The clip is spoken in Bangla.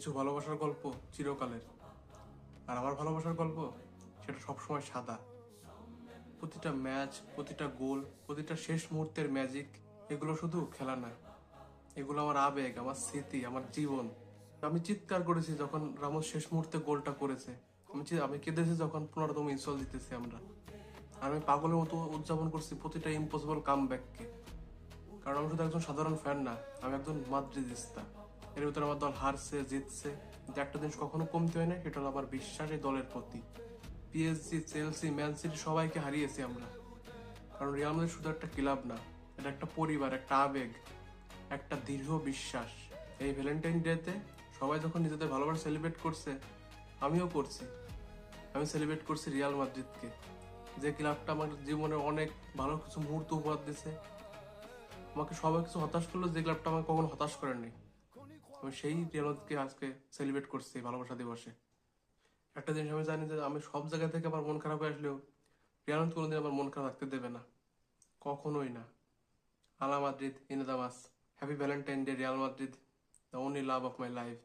কিছু ভালোবাসার গল্প চিরকালের, আর আমার ভালোবাসার গল্প সেটা সবসময় সাদা। প্রতিটা ম্যাচ, প্রতিটা গোল, প্রতিটা শেষ মুহূর্তের ম্যাজিক, এগুলো শুধু খেলা না, এগুলো আমার আবেগ, আমার স্মৃতি, আমার জীবন। আমি চিৎকার করেছি যখন রামোস শেষ মুহূর্তে গোলটা করেছে। আমি কেঁদেছি যখন 15তম ইনসল দিতেছি আমরা। আর আমি পাগলের মতো উদযাপন করছি প্রতিটা ইম্পসিবল কামব্যাককে। কারণ আমি শুধু একজন সাধারণ ফ্যান না, আমি একজন মাদ্রিদিস্তা। এর ভিতরে আমার দল হারছে, জিতছে, কিন্তু একটা জিনিস কখনো কমতে হয় না, সেটা হলো আমার বিশ্বাস এই দলের প্রতি। পিএসজি, চেলসি, ম্যান সিটি সবাইকে হারিয়েছি আমরা। কারণ রিয়াল মাদ্রিদ শুধু একটা ক্লাব না, এটা একটা পরিবার, একটা আবেগ, একটা দীর্ঘ বিশ্বাস। এই ভ্যালেন্টাইন ডেতে সবাই যখন নিজেদের ভালোবাসা সেলিব্রেট করছে, আমিও করছি। আমি সেলিব্রেট করছি রিয়াল মাদ্রিদকে, যে ক্লাবটা আমার জীবনে অনেক ভালো কিছু মুহূর্ত উপহার দিছে, আমাকে সবাই কিছু হতাশ করলো যে ক্লাবটা আমাকে কখনো হতাশ করেনি। আমি সেই রিয়াল মাদ্রিদকে আজকে সেলিব্রেট করছি ভালোবাসা দিবসে। একটা জিনিস আমি জানি যে আমি সব জায়গা থেকে আমার মন খারাপ হয়ে আসলেও রিয়াল মাদ্রিদ কোনোদিন আমার মন খারাপ রাখতে দেবে না, কখনোই না। আলা মাদ্রিদ ইন দ্য মাস, happy Valentine day Real Madrid, the only love of my life.